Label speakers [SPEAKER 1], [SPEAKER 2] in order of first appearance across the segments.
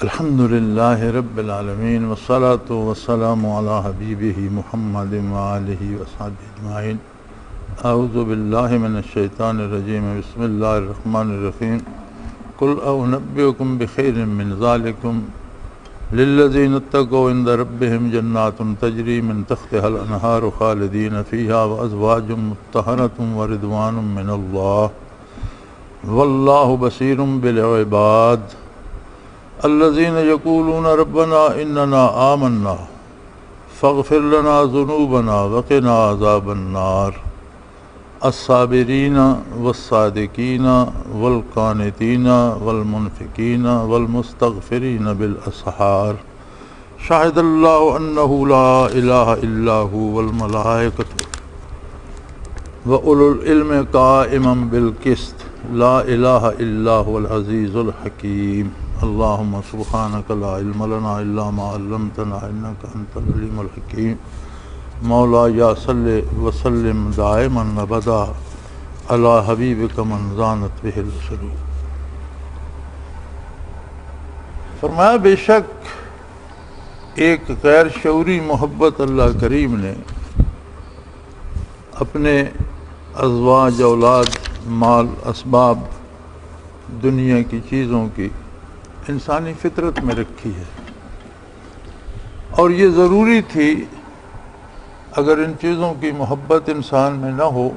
[SPEAKER 1] الحمد للہ رب العالمین والصلاة والسلام علی حبیبہ محمد وآلہ وصحبہ اجمعین۔ اعوذ باللہ من الشیطان الرجیم، بسم اللہ الرحمن الرحیم۔ قل انبئکم بخیر من ذالکم للذین اتقوا عند ربہم جنات تجری من تحتہا الانہار خالدین فیہا وازواج مطہرۃ ورضوان من اللہ واللہ بصیر بالعباد۔ الذين يقولون ربنا إننا آمنا فاغفر لنا ذنوبنا وقنا عذاب النار۔ الصابرين والصادقين والقانتين والمنفقين والمستغفرين بالأسحار۔ شهد الله أنه لا إله إلا هو والملائكة وأولو العلم قائما بالقسط لا إله إلا هو العزيز الحكيم۔ اللہم سبحانک لا علم لنا الا ما علمتنا انک انت العلیم الحکیم۔ مولا یا صلی وسلم دائما ابدا علی حبیبک من زانت بہ الشروق۔ فرمایا بے شک ایک غیر شعوری محبت اللہ کریم نے اپنے ازواج، اولاد، مال، اسباب، دنیا کی چیزوں کی انسانی فطرت میں رکھی ہے، اور یہ ضروری تھی۔ اگر ان چیزوں کی محبت انسان میں نہ ہو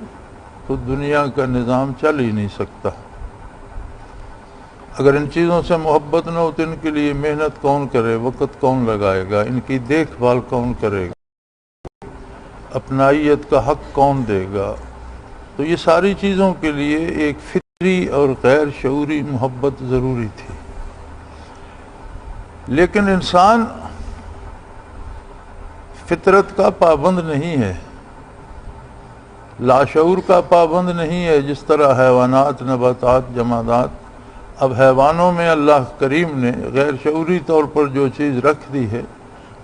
[SPEAKER 1] تو دنیا کا نظام چل ہی نہیں سکتا۔ اگر ان چیزوں سے محبت نہ ہو تو ان کے لیے محنت کون کرے، وقت کون لگائے گا، ان کی دیکھ بھال کون کرے گا، اپنائیت کا حق کون دے گا؟ تو یہ ساری چیزوں کے لیے ایک فطری اور غیر شعوری محبت ضروری تھی۔ لیکن انسان فطرت کا پابند نہیں ہے، لاشعور کا پابند نہیں ہے، جس طرح حیوانات، نباتات، جمادات۔ اب حیوانوں میں اللہ کریم نے غیر شعوری طور پر جو چیز رکھ دی ہے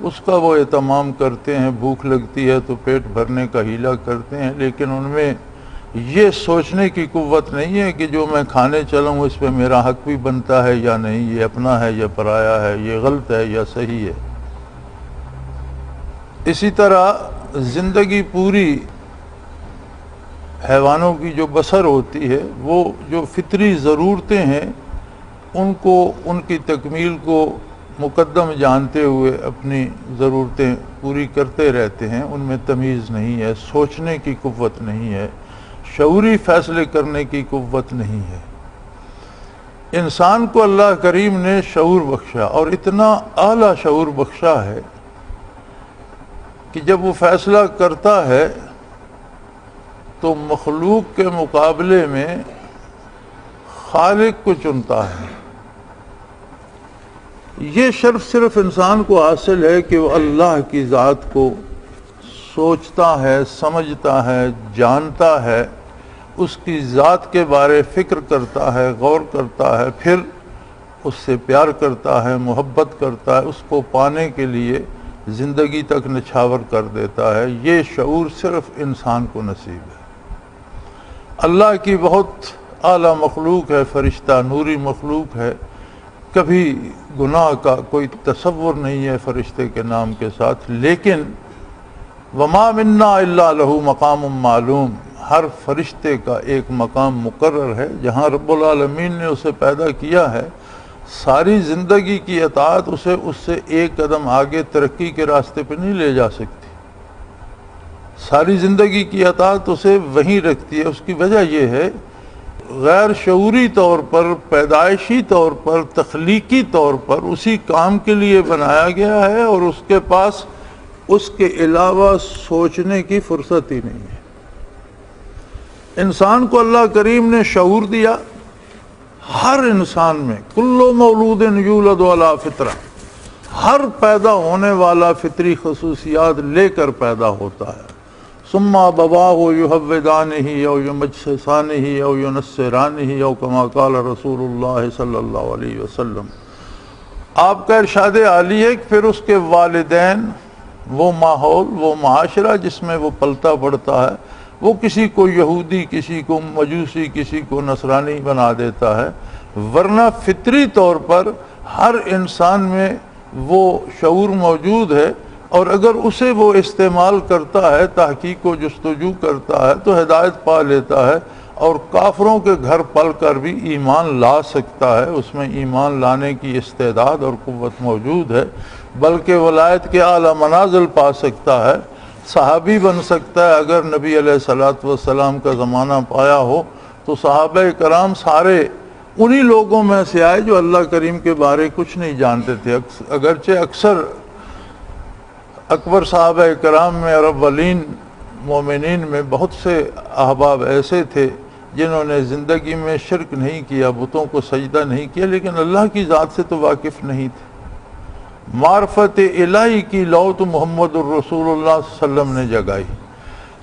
[SPEAKER 1] اس کا وہ اہتمام کرتے ہیں، بھوک لگتی ہے تو پیٹ بھرنے کا ہیلا کرتے ہیں، لیکن ان میں یہ سوچنے کی قوت نہیں ہے کہ جو میں کھانے چلا ہوں اس پہ میرا حق بھی بنتا ہے یا نہیں، یہ اپنا ہے یا پرایا ہے، یہ غلط ہے یا صحیح ہے۔ اسی طرح زندگی پوری حیوانوں کی جو بسر ہوتی ہے، وہ جو فطری ضرورتیں ہیں ان کو، ان کی تکمیل کو مقدم جانتے ہوئے اپنی ضرورتیں پوری کرتے رہتے ہیں۔ ان میں تمیز نہیں ہے، سوچنے کی قوت نہیں ہے، شعوری فیصلے کرنے کی قوت نہیں ہے۔ انسان کو اللہ کریم نے شعور بخشا، اور اتنا اعلیٰ شعور بخشا ہے کہ جب وہ فیصلہ کرتا ہے تو مخلوق کے مقابلے میں خالق کو چنتا ہے۔ یہ شرف صرف انسان کو حاصل ہے کہ وہ اللہ کی ذات کو سوچتا ہے، سمجھتا ہے، جانتا ہے، اس کی ذات کے بارے فکر کرتا ہے، غور کرتا ہے، پھر اس سے پیار کرتا ہے، محبت کرتا ہے، اس کو پانے کے لیے زندگی تک نچھاور کر دیتا ہے۔ یہ شعور صرف انسان کو نصیب ہے۔ اللہ کی بہت اعلیٰ مخلوق ہے، فرشتہ نوری مخلوق ہے، کبھی گناہ کا کوئی تصور نہیں ہے فرشتے کے نام کے ساتھ، لیکن وما منا الا لہ مقام معلوم، ہر فرشتے کا ایک مقام مقرر ہے جہاں رب العالمین نے اسے پیدا کیا ہے۔ ساری زندگی کی اطاعت اسے اس سے ایک قدم آگے ترقی کے راستے پہ نہیں لے جا سکتی، ساری زندگی کی اطاعت اسے وہیں رکھتی ہے۔ اس کی وجہ یہ ہے غیر شعوری طور پر، پیدائشی طور پر، تخلیقی طور پر اسی کام کے لیے بنایا گیا ہے، اور اس کے پاس اس کے علاوہ سوچنے کی فرصت ہی نہیں ہے۔ انسان کو اللہ کریم نے شعور دیا، ہر انسان میں کل مولود یولد علی فطرہ، ہر پیدا ہونے والا فطری خصوصیات لے کر پیدا ہوتا ہے۔ ثم ابواہ یحودانہ او یمجسسانہ او ینصرانہ او کما قال رسول اللہ صلی اللہ علیہ وسلم۔ آپ کا ارشاد عالی ہے کہ پھر اس کے والدین، وہ ماحول، وہ معاشرہ جس میں وہ پلتا بڑھتا ہے، وہ کسی کو یہودی، کسی کو مجوسی، کسی کو نصرانی بنا دیتا ہے، ورنہ فطری طور پر ہر انسان میں وہ شعور موجود ہے، اور اگر اسے وہ استعمال کرتا ہے، تحقیق و جستجو کرتا ہے تو ہدایت پا لیتا ہے، اور کافروں کے گھر پل کر بھی ایمان لا سکتا ہے، اس میں ایمان لانے کی استعداد اور قوت موجود ہے، بلکہ ولایت کے اعلیٰ منازل پا سکتا ہے، صحابی بن سکتا ہے۔ اگر نبی علیہ الصلوۃ والسلام کا زمانہ پایا ہو تو صحابہ کرام سارے انہی لوگوں میں سے آئے جو اللہ کریم کے بارے کچھ نہیں جانتے تھے، اگرچہ اکثر اکبر صحابہ کرام میں اور اولین مومنین میں بہت سے احباب ایسے تھے جنہوں نے زندگی میں شرک نہیں کیا، بتوں کو سجدہ نہیں کیا، لیکن اللہ کی ذات سے تو واقف نہیں تھے۔ معرفت الہی کی لو تو محمد الرسول اللہ صلی اللہ علیہ وسلم نے جگائی۔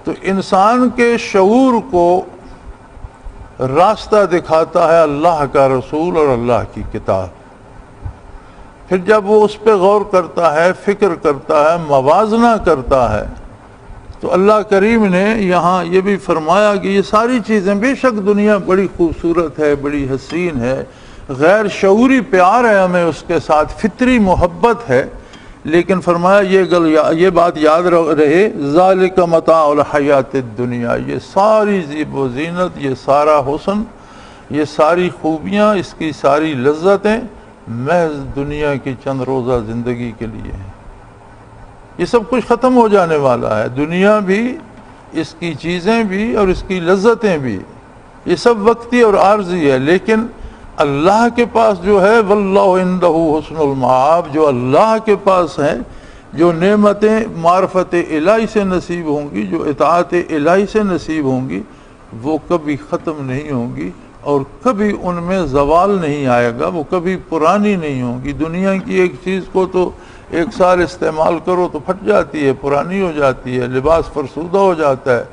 [SPEAKER 1] تو انسان کے شعور کو راستہ دکھاتا ہے اللہ کا رسول اور اللہ کی کتاب۔ پھر جب وہ اس پہ غور کرتا ہے، فکر کرتا ہے، موازنہ کرتا ہے، تو اللہ کریم نے یہاں یہ بھی فرمایا کہ یہ ساری چیزیں، بے شک دنیا بڑی خوبصورت ہے، بڑی حسین ہے، غیر شعوری پیار ہے ہمیں اس کے ساتھ، فطری محبت ہے، لیکن فرمایا یہ بات یاد رہے، ذالک متاع الحیات الدنیا، یہ ساری زیب و زینت، یہ سارا حسن، یہ ساری خوبیاں، اس کی ساری لذتیں محض دنیا کی چند روزہ زندگی کے لیے ہیں۔ یہ سب کچھ ختم ہو جانے والا ہے، دنیا بھی، اس کی چیزیں بھی اور اس کی لذتیں بھی، یہ سب وقتی اور عارضی ہے، لیکن اللہ کے پاس جو ہے واللہ عندہ حسن المآب، جو اللہ کے پاس ہیں، جو نعمتیں معرفت الہی سے نصیب ہوں گی، جو اطاعت الہی سے نصیب ہوں گی، وہ کبھی ختم نہیں ہوں گی اور کبھی ان میں زوال نہیں آئے گا، وہ کبھی پرانی نہیں ہوں گی۔ دنیا کی ایک چیز کو تو ایک سال استعمال کرو تو پھٹ جاتی ہے، پرانی ہو جاتی ہے، لباس فرسودہ ہو جاتا ہے،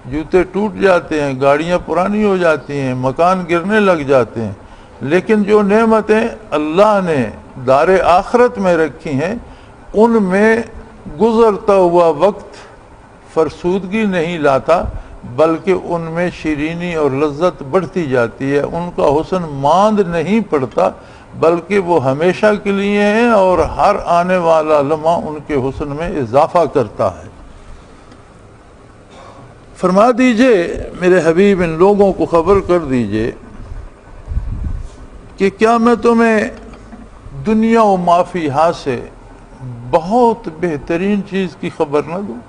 [SPEAKER 1] جوتے ٹوٹ جاتے ہیں، گاڑیاں پرانی ہو جاتی ہیں، مکان گرنے لگ جاتے ہیں، لیکن جو نعمتیں اللہ نے دار آخرت میں رکھی ہیں، ان میں گزرتا ہوا وقت فرسودگی نہیں لاتا، بلکہ ان میں شیرینی اور لذت بڑھتی جاتی ہے، ان کا حسن ماند نہیں پڑتا، بلکہ وہ ہمیشہ کے لیے ہیں، اور ہر آنے والا لمحہ ان کے حسن میں اضافہ کرتا ہے۔ فرما دیجئے میرے حبیب، ان لوگوں کو خبر کر دیجئے کہ کیا میں تمہیں دنیا و ما فیہا سے بہت بہترین چیز کی خبر نہ دوں؟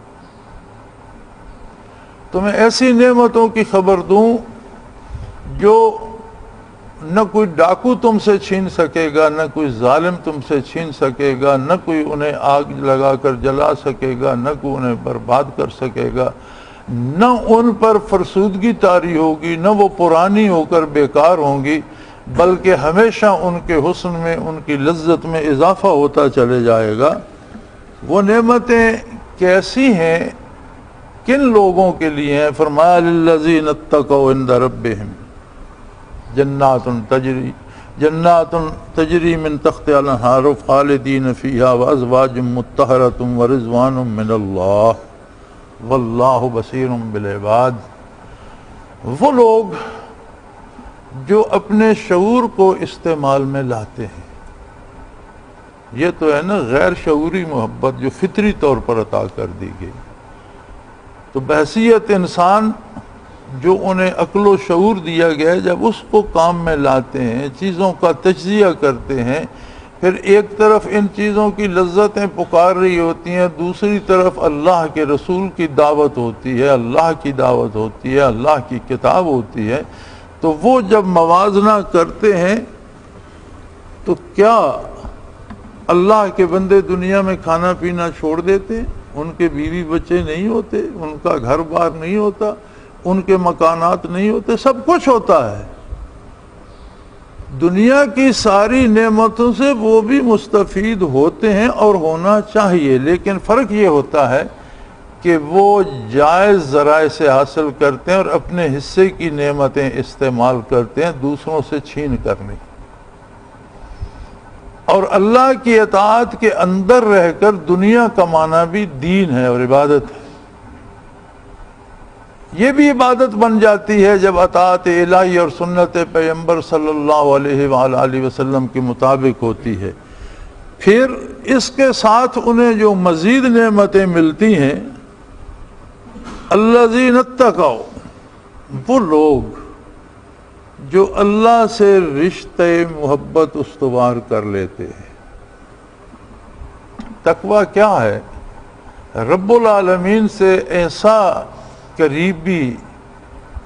[SPEAKER 1] تمہیں ایسی نعمتوں کی خبر دوں جو نہ کوئی ڈاکو تم سے چھین سکے گا، نہ کوئی ظالم تم سے چھین سکے گا، نہ کوئی انہیں آگ لگا کر جلا سکے گا، نہ کوئی انہیں برباد کر سکے گا، نہ ان پر فرسودگی طاری ہوگی، نہ وہ پرانی ہو کر بیکار ہوں گی، بلکہ ہمیشہ ان کے حسن میں، ان کی لذت میں اضافہ ہوتا چلے جائے گا۔ وہ نعمتیں کیسی ہیں، کن لوگوں کے لیے ہیں؟ فرمایا للذین اتقوا عند ربہم جنات تجری من تحتہا الانہار خالدین فیہا وازواج مطہرۃ ورضوان من اللہ واللہ بصیر بالعباد۔ وہ لوگ جو اپنے شعور کو استعمال میں لاتے ہیں، یہ تو ہے نا غیر شعوری محبت جو فطری طور پر عطا کر دی گئی، تو بحیثیت انسان جو انہیں عقل و شعور دیا گیا ہے، جب اس کو کام میں لاتے ہیں، چیزوں کا تجزیہ کرتے ہیں، پھر ایک طرف ان چیزوں کی لذتیں پکار رہی ہوتی ہیں، دوسری طرف اللہ کے رسول کی دعوت ہوتی ہے، اللہ کی دعوت ہوتی ہے، اللہ کی کتاب ہوتی ہے، تو وہ جب موازنہ کرتے ہیں تو کیا اللہ کے بندے دنیا میں کھانا پینا چھوڑ دیتے؟ ان کے بیوی بچے نہیں ہوتے؟ ان کا گھر بار نہیں ہوتا؟ ان کے مکانات نہیں ہوتے؟ سب کچھ ہوتا ہے۔ دنیا کی ساری نعمتوں سے وہ بھی مستفید ہوتے ہیں اور ہونا چاہیے، لیکن فرق یہ ہوتا ہے کہ وہ جائز ذرائع سے حاصل کرتے ہیں اور اپنے حصے کی نعمتیں استعمال کرتے ہیں، دوسروں سے چھین کر نہیں۔ اور اللہ کی اطاعت کے اندر رہ کر دنیا کمانا بھی دین ہے اور عبادت ہے۔ یہ بھی عبادت بن جاتی ہے جب اطاعت الہی اور سنت پیغمبر صلی اللہ علیہ وآلہ وسلم کے مطابق ہوتی ہے۔ پھر اس کے ساتھ انہیں جو مزید نعمتیں ملتی ہیں، الذین اتقوا، وہ لوگ جو اللہ سے رشتے محبت استوار کر لیتے ہیں۔ تقویٰ کیا ہے؟ رب العالمین سے ایسا قریبی،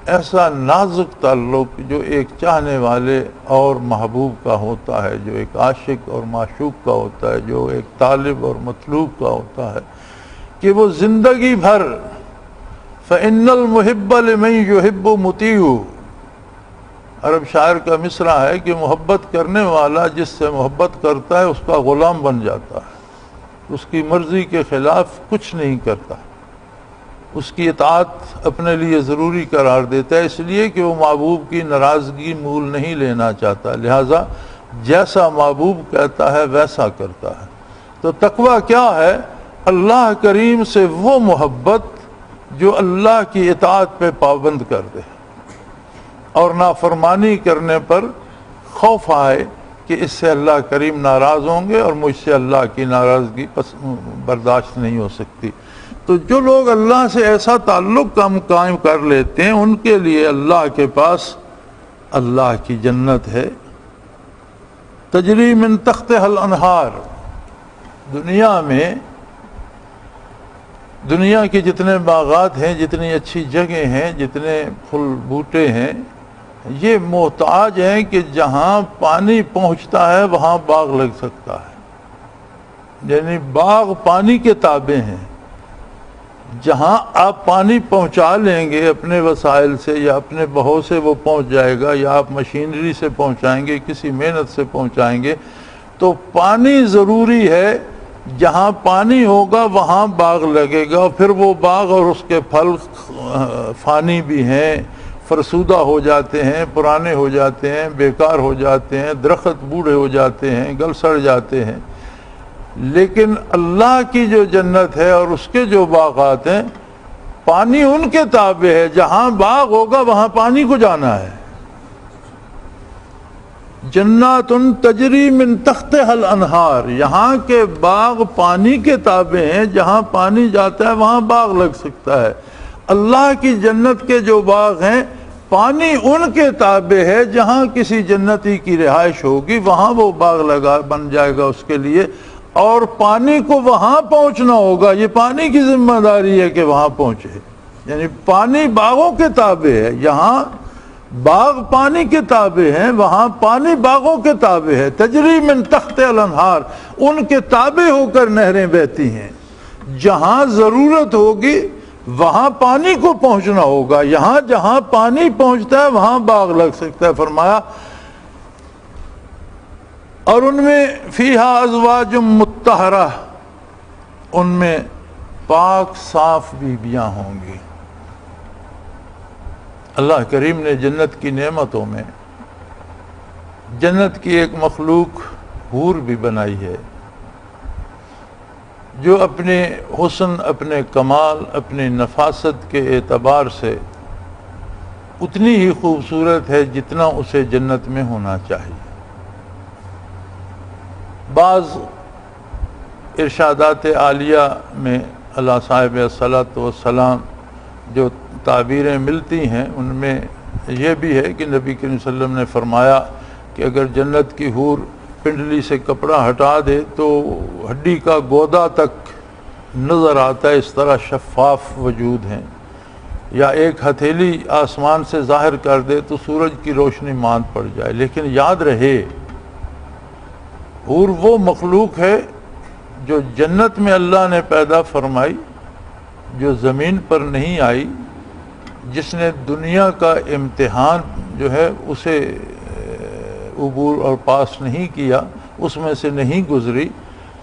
[SPEAKER 1] ایسا نازک تعلق جو ایک چاہنے والے اور محبوب کا ہوتا ہے، جو ایک عاشق اور معشوق کا ہوتا ہے، جو ایک طالب اور مطلوب کا ہوتا ہے، کہ وہ زندگی بھر فَإِنَّ الْمُحِبَّ لِمَنْ يُحِبُّ مُطِيعُ، عرب شاعر کا مصرع ہے کہ محبت کرنے والا جس سے محبت کرتا ہے اس کا غلام بن جاتا ہے، اس کی مرضی کے خلاف کچھ نہیں کرتا، اس کی اطاعت اپنے لیے ضروری قرار دیتا ہے، اس لیے کہ وہ محبوب کی ناراضگی مول نہیں لینا چاہتا، لہٰذا جیسا محبوب کہتا ہے ویسا کرتا ہے۔ تو تقویٰ کیا ہے؟ اللہ کریم سے وہ محبت جو اللہ کی اطاعت پہ پابند کر دے اور نافرمانی کرنے پر خوف آئے کہ اس سے اللہ کریم ناراض ہوں گے اور مجھ سے اللہ کی ناراضگی برداشت نہیں ہو سکتی۔ تو جو لوگ اللہ سے ایسا تعلق قائم کر لیتے ہیں، ان کے لیے اللہ کے پاس اللہ کی جنت ہے، تجری من تحتہا الانہار۔ دنیا کے جتنے باغات ہیں، جتنی اچھی جگہیں ہیں، جتنے پھل بوٹے ہیں، یہ محتاج ہیں کہ جہاں پانی پہنچتا ہے وہاں باغ لگ سکتا ہے، یعنی باغ پانی کے تابع ہیں۔ جہاں آپ پانی پہنچا لیں گے اپنے وسائل سے یا اپنے بہو سے وہ پہنچ جائے گا، یا آپ مشینری سے پہنچائیں گے، کسی محنت سے پہنچائیں گے، تو پانی ضروری ہے۔ جہاں پانی ہوگا وہاں باغ لگے گا، پھر وہ باغ اور اس کے پھل فانی بھی ہیں، فرسودہ ہو جاتے ہیں، پرانے ہو جاتے ہیں، بیکار ہو جاتے ہیں، درخت بوڑھے ہو جاتے ہیں، گل سڑ جاتے ہیں۔ لیکن اللہ کی جو جنت ہے اور اس کے جو باغات ہیں، پانی ان کے تابع ہے، جہاں باغ ہوگا وہاں پانی کو جانا ہے۔ جنات تجری من تحتہا الانہار، یہاں کے باغ پانی کے تابع ہیں، جہاں پانی جاتا ہے وہاں باغ لگ سکتا ہے۔ اللہ کی جنت کے جو باغ ہیں، پانی ان کے تابع ہے، جہاں کسی جنتی کی رہائش ہوگی وہاں وہ باغ بن جائے گا اس کے لیے، اور پانی کو وہاں پہنچنا ہوگا، یہ پانی کی ذمہ داری ہے کہ وہاں پہنچے، یعنی پانی باغوں کے تابع ہے، یہاں باغ پانی کے تابع ہیں، وہاں پانی باغوں کے تابع ہے۔ تجری من تحتہا الانہار، ان کے تابع ہو کر نہریں بہتی ہیں، جہاں ضرورت ہوگی وہاں پانی کو پہنچنا ہوگا، یہاں جہاں پانی پہنچتا ہے وہاں باغ لگ سکتا ہے۔ فرمایا اور ان میں فیہا ازواج مطہرہ، ان میں پاک صاف بیویاں ہوں گی۔ اللہ کریم نے جنت کی نعمتوں میں جنت کی ایک مخلوق حور بھی بنائی ہے، جو اپنے حسن، اپنے کمال، اپنے نفاست کے اعتبار سے اتنی ہی خوبصورت ہے جتنا اسے جنت میں ہونا چاہیے۔ بعض ارشادات عالیہ میں اللہ صاحب صلاۃ والسلام جو تعبیریں ملتی ہیں، ان میں یہ بھی ہے کہ نبی کریم صلی اللہ علیہ وسلم نے فرمایا کہ اگر جنت کی حور پنڈلی سے کپڑا ہٹا دے تو ہڈی کا گودا تک نظر آتا ہے، اس طرح شفاف وجود ہیں، یا ایک ہتھیلی آسمان سے ظاہر کر دے تو سورج کی روشنی ماند پڑ جائے۔ لیکن یاد رہے، حور وہ مخلوق ہے جو جنت میں اللہ نے پیدا فرمائی، جو زمین پر نہیں آئی، جس نے دنیا کا امتحان جو ہے اسے عبور اور پاس نہیں کیا، اس میں سے نہیں گزری،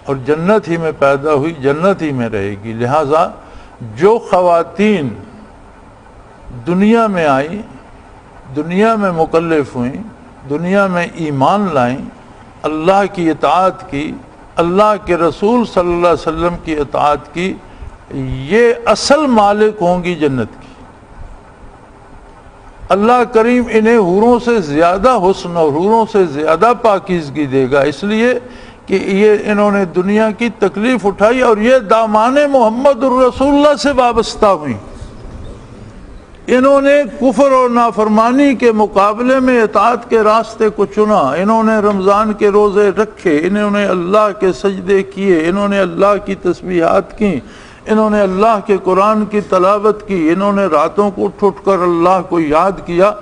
[SPEAKER 1] اور جنت ہی میں پیدا ہوئی، جنت ہی میں رہے گی۔ لہٰذا جو خواتین دنیا میں آئیں، دنیا میں مکلف ہوئیں، دنیا میں ایمان لائیں، اللہ کی اطاعت کی، اللہ کے رسول صلی اللہ علیہ وسلم کی اطاعت کی، یہ اصل مالک ہوں گی جنت کی۔ اللہ کریم انہیں حوروں سے زیادہ حسن اور حوروں سے زیادہ پاکیزگی دے گا، اس لیے کہ یہ انہوں نے دنیا کی تکلیف اٹھائی اور یہ دامان محمد الرسول اللہ سے وابستہ ہوئی۔ انہوں نے کفر اور نافرمانی کے مقابلے میں اطاعت کے راستے کو چنا، انہوں نے رمضان کے روزے رکھے، انہوں نے اللہ کے سجدے کیے، انہوں نے اللہ کی تسبیحات کی، انہوں نے اللہ کے قرآن کی تلاوت کی، انہوں نے راتوں کو اٹھ اٹھ کر اللہ کو یاد کیا،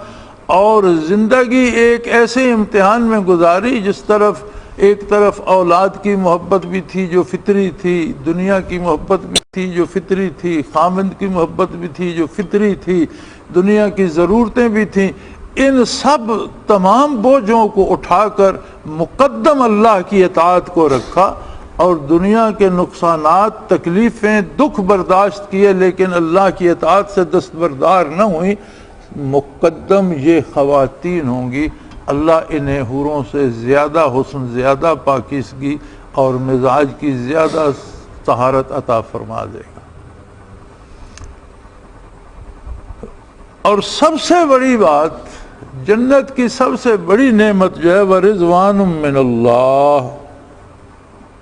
[SPEAKER 1] اور زندگی ایک ایسے امتحان میں گزاری جس طرف ایک طرف اولاد کی محبت بھی تھی جو فطری تھی، دنیا کی محبت بھی تھی جو فطری تھی، خامند کی محبت بھی تھی جو فطری تھی، دنیا کی ضرورتیں بھی تھیں، ان سب تمام بوجھوں کو اٹھا کر مقدم اللہ کی اطاعت کو رکھا اور دنیا کے نقصانات، تکلیفیں، دکھ برداشت کیے، لیکن اللہ کی اطاعت سے دستبردار نہ ہوئی۔ مقدم یہ خواتین ہوں گی، اللہ انہیں حوروں سے زیادہ حسن، زیادہ پاکیزگی اور مزاج کی زیادہ طہارت عطا فرما دے گا۔ اور سب سے بڑی بات، جنت کی سب سے بڑی نعمت جو ہے وَرِضْوَانٌ مِّنَ اللَّهِ،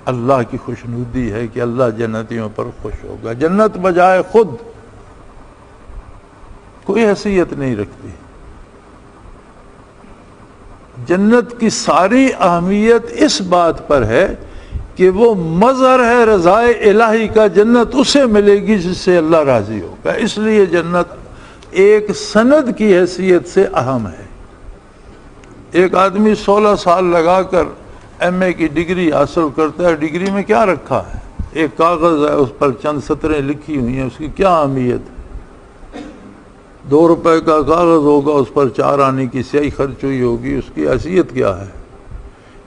[SPEAKER 1] اللہ کی خوشنودی ہے کہ اللہ جنتیوں پر خوش ہوگا۔ جنت بجائے خود کوئی حیثیت نہیں رکھتی۔ جنت کی ساری اہمیت اس بات پر ہے کہ وہ مظہر ہے رضائے الہی کا، جنت اسے ملے گی جس سے اللہ راضی ہوگا، اس لیے جنت ایک سند کی حیثیت سے اہم ہے۔ ایک آدمی 16 سال لگا کر ایم اے کی ڈگری حاصل کرتا ہے، ڈگری میں کیا رکھا ہے؟ ایک کاغذ ہے، اس پر چند سطریں لکھی ہوئی ہیں، اس کی کیا اہمیت ہے؟ 2 روپے کا کاغذ ہوگا، اس پر 4 آنے کی سیاہی خرچ ہوئی ہوگی، اس کی حیثیت کیا ہے؟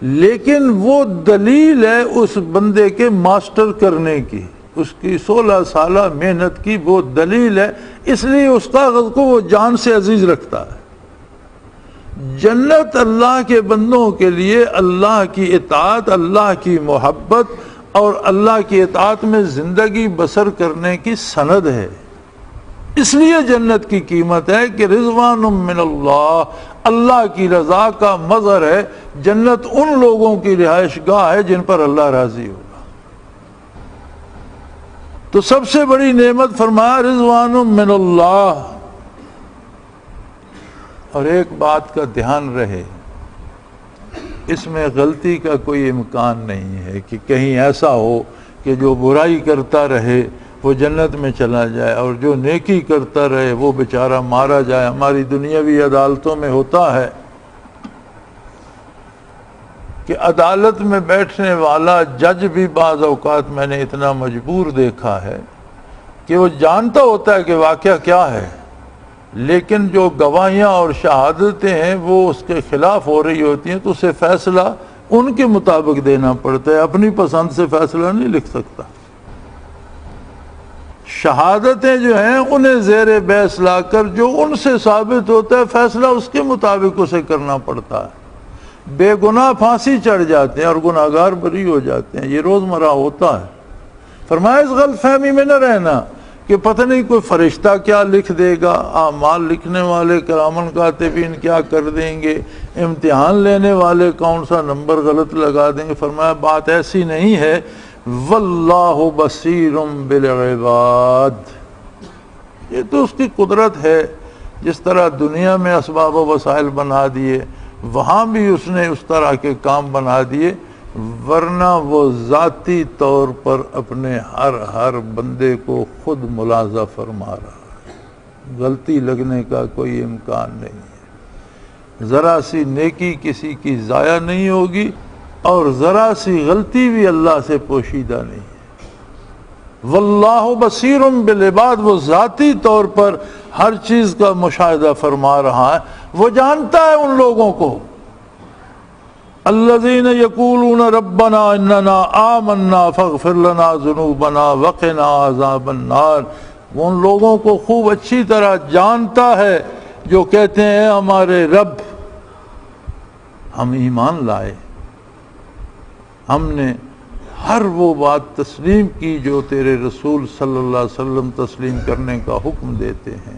[SPEAKER 1] لیکن وہ دلیل ہے اس بندے کے ماسٹر کرنے کی، اس کی 16 سالہ محنت کی وہ دلیل ہے، اس لیے اس کاغذ کو وہ جان سے عزیز رکھتا ہے۔ جنت اللہ کے بندوں کے لیے اللہ کی اطاعت، اللہ کی محبت اور اللہ کی اطاعت میں زندگی بسر کرنے کی سند ہے۔ اس لیے جنت کی قیمت ہے کہ رضوان من اللہ، اللہ کی رضا کا مظہر ہے۔ جنت ان لوگوں کی رہائش گاہ ہے جن پر اللہ راضی ہوگا۔ تو سب سے بڑی نعمت فرمایا رضوان من اللہ۔ اور ایک بات کا دھیان رہے، اس میں غلطی کا کوئی امکان نہیں ہے کہ کہیں ایسا ہو کہ جو برائی کرتا رہے وہ جنت میں چلا جائے اور جو نیکی کرتا رہے وہ بیچارہ مارا جائے۔ ہماری دنیاوی عدالتوں میں ہوتا ہے کہ عدالت میں بیٹھنے والا جج بھی بعض اوقات میں نے اتنا مجبور دیکھا ہے کہ وہ جانتا ہوتا ہے کہ واقعہ کیا ہے، لیکن جو گواہیاں اور شہادتیں ہیں وہ اس کے خلاف ہو رہی ہوتی ہیں تو اسے فیصلہ ان کے مطابق دینا پڑتا ہے، اپنی پسند سے فیصلہ نہیں لکھ سکتا۔ شہادتیں جو ہیں انہیں زیر بحث لا کر جو ان سے ثابت ہوتا ہے فیصلہ اس کے مطابق اسے کرنا پڑتا ہے۔ بے گناہ پھانسی چڑھ جاتے ہیں اور گناہگار بری ہو جاتے ہیں، یہ روزمرہ ہوتا ہے۔ فرمایا اس غلط فہمی میں نہ رہنا کہ پتہ نہیں کوئی فرشتہ کیا لکھ دے گا، اعمال لکھنے والے کرامن کاتبین کیا کر دیں گے، امتحان لینے والے کون سا نمبر غلط لگا دیں گے۔ فرمایا بات ایسی نہیں ہے، واللہ بصیر بالعباد، یہ تو اس کی قدرت ہے۔ جس طرح دنیا میں اسباب و وسائل بنا دیے، وہاں بھی اس نے اس طرح کے کام بنا دیے، ورنہ وہ ذاتی طور پر اپنے ہر بندے کو خود ملاحظہ فرما رہا ہے، غلطی لگنے کا کوئی امکان نہیں ہے۔ ذرا سی نیکی کسی کی ضائع نہیں ہوگی اور ذرا سی غلطی بھی اللہ سے پوشیدہ نہیں ہے۔ واللہ بصیر بالعباد، وہ ذاتی طور پر ہر چیز کا مشاہدہ فرما رہا ہے، وہ جانتا ہے ان لوگوں کو۔ الذین یقولون ربنا اننا آمنا فاغفر لنا ذنوبنا وقنا عذاب النار، وہ ان لوگوں کو خوب اچھی طرح جانتا ہے جو کہتے ہیں ہمارے رب، ہم ایمان لائے، ہم نے ہر وہ بات تسلیم کی جو تیرے رسول صلی اللہ علیہ وسلم تسلیم کرنے کا حکم دیتے ہیں،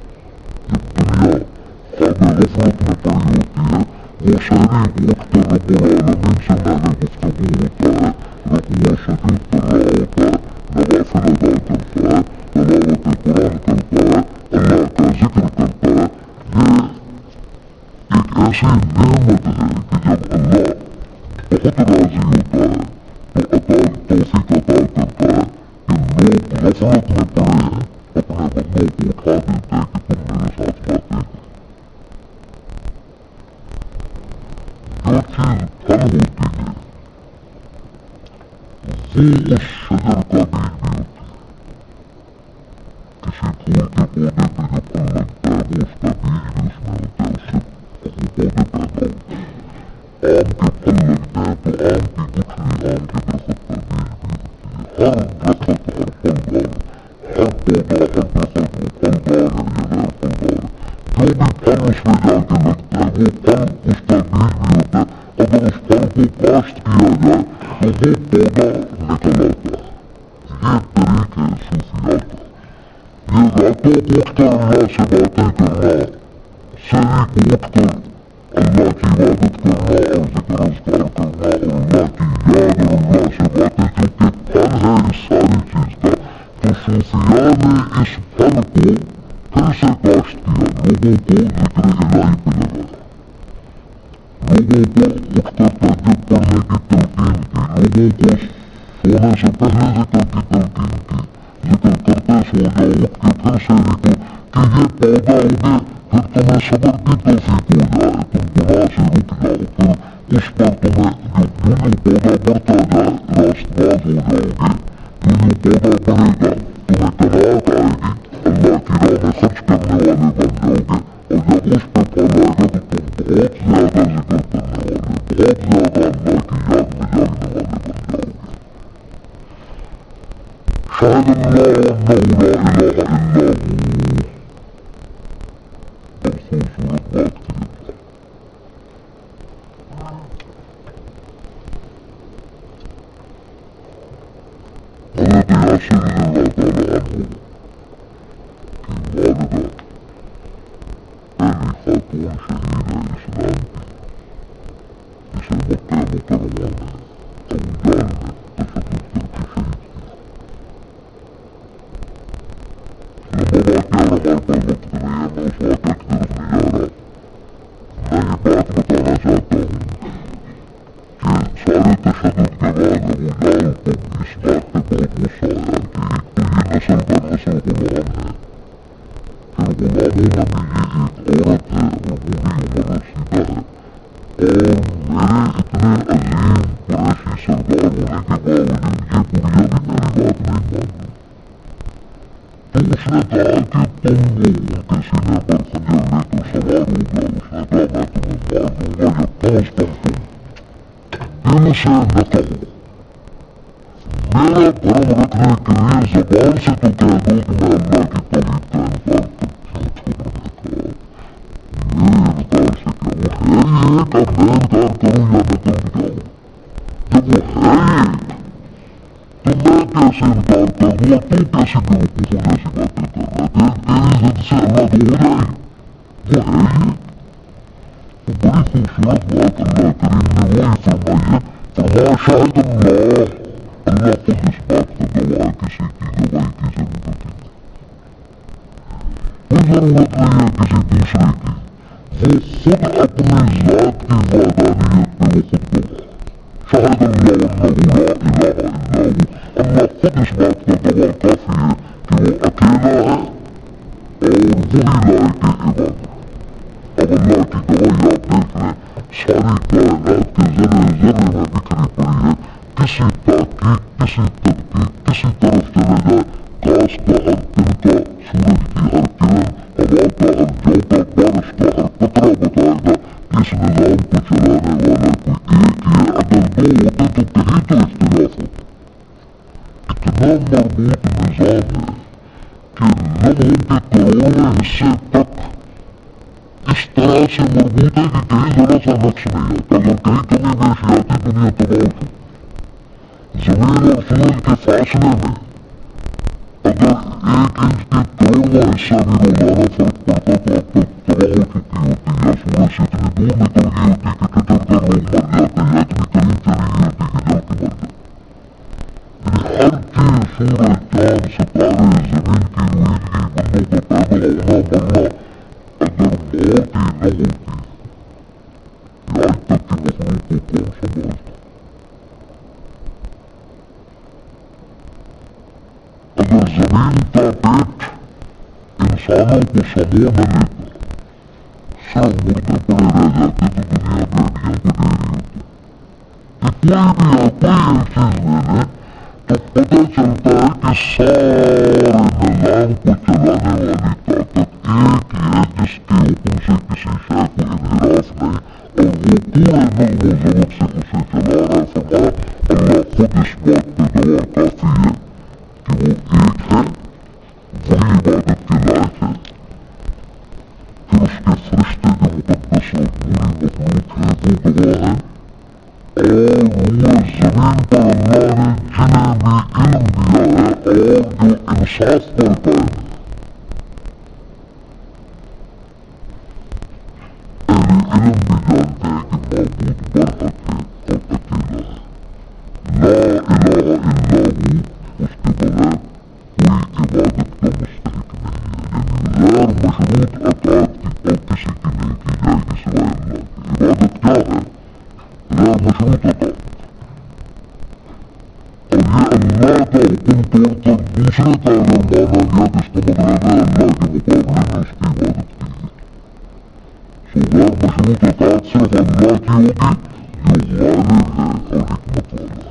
[SPEAKER 2] شہری اٹھ کر رب العالمین سے میں نے گفتگو ہوتا ہے، رکوع و سجود کر رہا ہوتا ہے، نوافل ادا کرتا ہے، تلاوت قرآن کرتا ہے، اللہ کا ذکر کرتا ہے. یہ ایک ایسی نعمت ہے کہ جب اللہ بہت راضی ہوتا ہے تو توفیق عطا کرتا ہے کہ لوگ غفلت میں پڑے ہیں اپنے بندوں کو اٹھا دیتے ہیں کہ تم میرے ساتھ باتیں کرو. جو چیز پھل ہوتی ہے وہ اس شجر کا بیج بھی ہوتی ہے. کسی پھول کے پودے پہ جو پھل لگتا ہے وہ اس کا بیج بھی اس میں ہوتا ہے، اس سے وہ پودے پیدا ہوتے ہیں. آم کے پھل لگتے ہیں تو آم کی گٹھلی آم کے درخت پر بیج بھی ہوتی ہے. ہر درخت ہر پھلدار، ہر پودا ہر درخت وہ پھلدار ہے یا غیر پھلدار، جو بھی پھل اس میں جا کے لگتا ہے وہ پھل اس کا بیج بھی ہوتا ہے. اگر اس پھل کو کاشت کیا جائے تو وہ پودا نکل آتا ہے. یہ طریقے صوفیات کا، یہ راتوں کو اٹھ کر اللہ سے باتیں کرنا، سحری کو اٹھ کر اللہ کی عبادت کرنا اور ذکر اذکار کرنا اور اللہ کی یاد اور اللہ سے باتیں، کیونکہ پھل ہے اس ساری چیز کا. تو صوفیاء نے اس پھل کو پھر سے کاشت کیا، لوگوں کو ذکر الہی پہ لگایا، لوگوں کو اٹھ کر تہجد پڑھنے کی تلقین کی، لوگوں کو سونے سے پہلے ذکر کی تلقین کی، ذکر کرتے سو جاؤ اٹھ کے پھر سحری کو، کہ یہ پودا اگے پھر تمہیں صبر کی توفیق ہو جائے، تم گناہ سے رک جاؤ، پھر اس پر تمہیں یوں پودا بڑھتا جائے، راست باز ہو جاؤ گے، یوں پودا بڑھے گا، تمہیں قناعت آئے گی، اللہ کی راہ میں خرچ کرنے والے بن جاؤ گے. اور جب اس پہ پھل آئے گا تو تم بہت زیادہ ذکر کرنے والے، بہت زیادہ اللہ کی یاد میں جاگنے والے بن جاؤ گے. شاہد اللہ انہ لا الہ الا ہو، بڑی خوبصورت بات کی. حضرت یاسر رضی اللہ تعالیٰ عنہ کی والدہ پہلی خاتون شہید ہے اسلام کی، جسے مکہ مکرمہ میں ابو جہل نے تشدد کر کے شہید کیا. لمبا واقعہ ہمارے پاس وقت نہیں ہے، میں اس واقعہ کی طرف نہیں جا رہا. میں یہ بات بتانا چاہتا ہوں کہ سارے تشدد کے بعد ابو جہل کو اس بات پہ بہت غصہ آیا کہ ایک تو یہ نسل در نسل غلام ہے، پھر غلاموں میں بھی یہ ایک عورت ہے وہ بھی عمر رسیدہ ہے، اور میرے اتنے عظیم قریشی سردار ہونے کے باوجود یہ بڑھیا بھی میری بات نہیں مان رہی. تو اس نے کہا کہ تم وہ ان کے سینے پر خنجر لے کر سوار ہو جاؤ. اس نے کہا میں تمہیں مار دوں گا یا پوچھ کر تم دل سے نہ کہو، میرا بھرم رکھنے کے لیے زبان سے تو کہہ دو کہ میں اللہ کی توحید کا انکار کرتی ہوں. میرے انکار سے کیا وہ ہے ہی ایک، اب میں انکار کروں یا نہ کروں کیا ہوں؟ جب وہ ہے ہی ایک تو میں کیسے انکار کروں اور تو کیسے بیوقوفوں جیسی باتیں کر رہا ہے؟ تیری ضد سے اللہ دو ہو جائے، وہ ہے ہی ایک. تو بڑی خوبصورت بات اللہ کریم نے وہی فرمائی ہے. فرمایا شاہد اللہ، اللہ خود اس بات کا گواہ ہے، کسی کی گواہی کی ضرورت نہیں، کوئی ضرورت نہیں ہے کسی دوسرے کی. وہ خود اپنی ذات کی وحدانیت پہ وہ خود گواہ. شاہد اللہ انہ لا الہ الا ہو، اللہ خود اس بات کا گواہ کافی ہے کہ وہ اکیلا ہے اور وہی لائق عبادت. اب اللہ کی گواہی آپ دیکھ لیں، ساری کائنات کے ذرے ذرے میں بکھری پڑی ہے، کسی تحقیق کسی تدقیق کسی طرف چلے جائے، گھاس کا ہر تنکا، سورج کی ہر کرن، ہوا کا ہر جھونکا، بارش کا ہر قطرہ بتائے گا اس نظام کو چلانے والا کوئی ایک ہی ہے. اگر دو ہوتے تو کہیں تو اختلاف ہوتا. اتنا مربوط نظام ہے کہ لمحوں کے کروڑویں حصے تک اس طرح سے مربوط ہے کہ کہیں ذرا سا نقص نہیں آتا. اگر کہیں کمی بیشی آتی دنیا تباہ ہوتی. زمین اور سورج کے فاصلے میں اگر 1 انچ کے کروڑواں حصہ بھی روزانہ فرق پڑتا تو اب تک تباہ ہو چکی ہوتی، یا سورج سے اتنی دور نکل گئی ہوتی کہ لوگ مر جاتے ہیں یا اتنی کریم چلی گئی ہوتی کہ جل کے مر جاتے. ہر چیز سورج چاند ستارے زمین کی روئیدگی بندوں کا پیدا ہونا مرنا اگر موت ہی نہ ہوتی آج تک کی مخلوق کو کون سنبھالتا؟ اگر زمین کا پیٹ انسانوں کو سمو نہ لیتا صرف مردے پڑے رہ جاتے تو دنیا پہ ہڈیوں کو ڈھیری ہوتے. کہ کوئی بھی چیز لے لیں تو پتہ چلتا ہے کہ سارے نظام کو چلانے والی طاقت ایک ہی ہے جس کے حکم سے کسی شے کو انحراف نہیں اور وہ پورے نظم و ضبط سے اسے چلا رہا ہے. فرمایا اللہ خود اس بات پہ گواہ کافی ہے کہ وہ ایک ہے وہی عبادت کے لائق ہے. پھر اس کے فرشتے جو مقدس اور پوری مخلوق ہے وہ گواہ ہے اور وہ زمین پر اللہ نے جنہیں بھی علم دیا ہے اور جو انصاف پر قائم ہے. اہل علم بھی جانتے ہیں کہ معبود برحق ہے اور اکیلا ہے. لا الہ الا ہو اس کے بغیر کوئی عبادت کا مستحق نہیں ہے. یعنی غیر مشروط اطاعت کی اور کسی کی نہیں کی جائے گی سوائے اللہ کی. عبادت کیا ہے؟ غیر مشروط اطاعت. اور یہ اللہ کا حکم توڑ کر دوسرے کا اگر مانا گیا تو اس کا مطلب ہے اللہ کے مقابلے میں اس کی عبادت کی گئی. سو غیر مشروط اطاعت صرف اللہ کی ہوگی جو غالب ہے اور حکمت والا ہے.